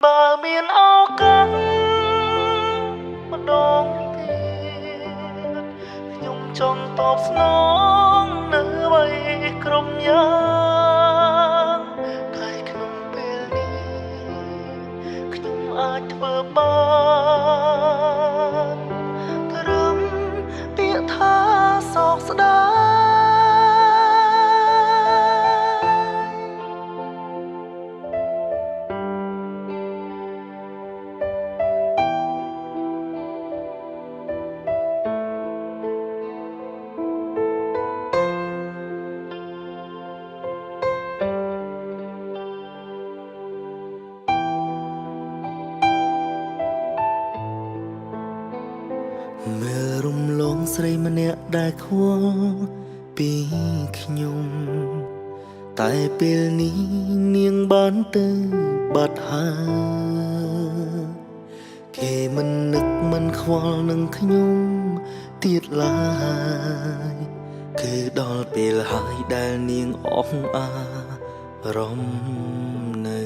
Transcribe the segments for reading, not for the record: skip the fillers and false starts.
បើមានឱកាសម្ដងទៀតខ្ញុំចង់តបស្នងនៅអ្វីគ្រប់យ៉ាងតែក្នុងពេលនេះខ្ញុំអាចធ្វើបានត្រឹមពាក្យថាសោកស្ដាយមើលរំលងស្រីម្នាក់ដែលខ្វល់ពីខ្ញុំតែពេលនេះនាងបានទៅបាត់ហើយគេមិននឹកមិនខ្វល់នឹងខ្ញុំទៀតឡើយគឺដល់ពេលហើយដែលនាងអស់អារម្មណ៍នៅ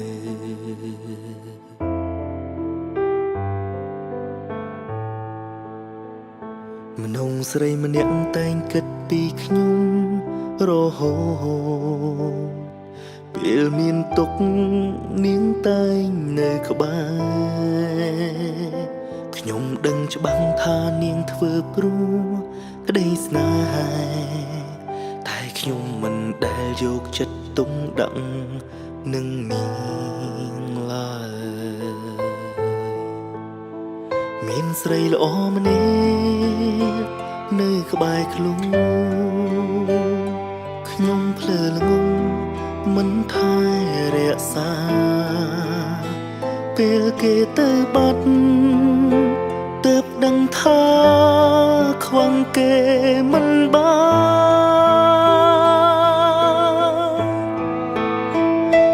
មនុស្សស្រីម្នាក់តែងគិតពីខ្ញុំរហូតពេលមានទុក្ខនាងតែងនៅក្បែរខ្ញុំដឹងច្បាស់ថានាងធ្វើព្រោះក្តីស្នេហាតែខ្ញុំមិនដែលយកចិត្តទុំដឹងនឹងនាងឡើយមានស្រីល្អម្នាក់នៅក្បែរខ្លួនខ្ញុំភ្លើល្ងងមិនថែរក្សាពេលគេទៅបាត់ទើបដឹងថាខ្វងគេមិនបា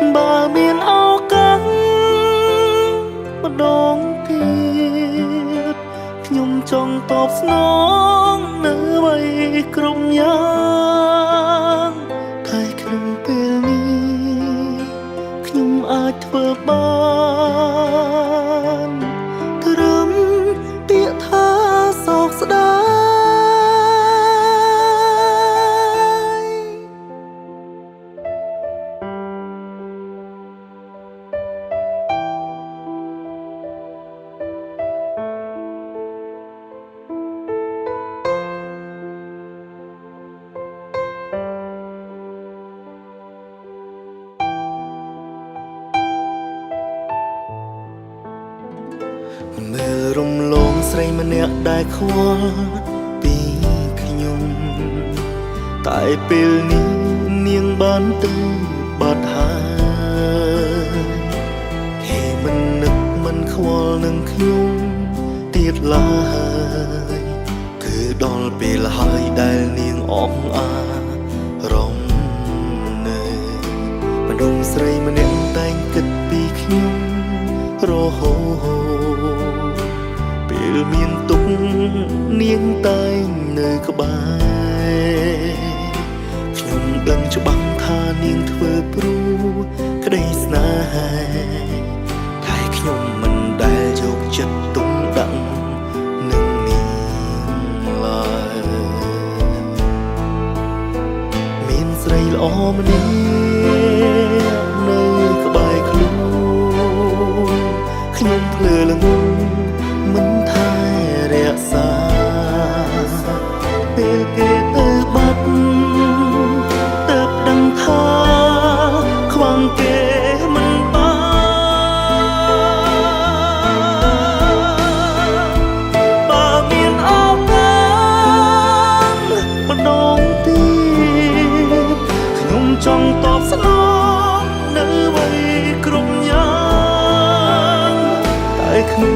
នបើមានឱកាសម្ដងទៀតខ្ញុំចង់តបស្នងនៅអ្វីគ្រប់យ៉ាងតែក្នុងពេលនេះខ្ញុំអាចធ្វើបានត្រឹមពាក្យថាសោកស្ដាយមើលរំលងស្រីម្នាក់ដែលខ្វល់ពីខ្ញុំតែពេលនេះនាងបានទៅបាត់ហើយគេមិននឹកមិនខ្វល់នឹងខ្ញុំទៀតឡើយគឺដល់ពេលហើយដែលនាងអស់អារម្មណ៍នៅមនុស្សស្រីម្នាក់តែងគិតពីខ្ញុំរហូតពេលមានទុក្ខនាងតែងនៅក្បែរខ្ញុំដឹងច្បាស់ថានាងធ្វើព្រោះក្តីស្នេហាតែខ្ញុំមិនដែលយកចិត្តទុំដាក់នឹងនាងឡើយមានស្រីល្អម្នាក់នៅក្បែរខ្លួនខ្ញុំភ្លើល្ងងមិនថែរក្សាពេលគេទៅបាត់ទើបដឹងថាខ្វងគេមិនបានបើមានឱកាសម្ដងទៀតខ្ញុំចង់តបស្នងនៅអ្វីគ្រប់យ៉ាងតែក្នុង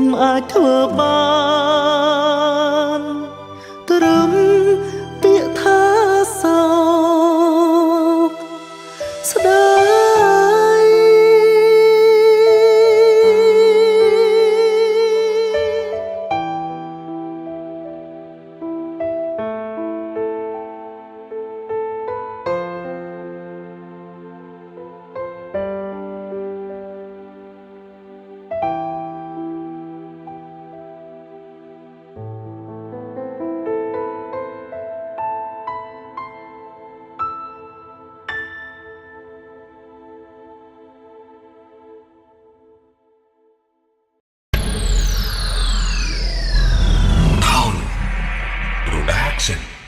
មអាចធ្វើបានត្រឹមពាក្យថាសោកស្ដាយProduction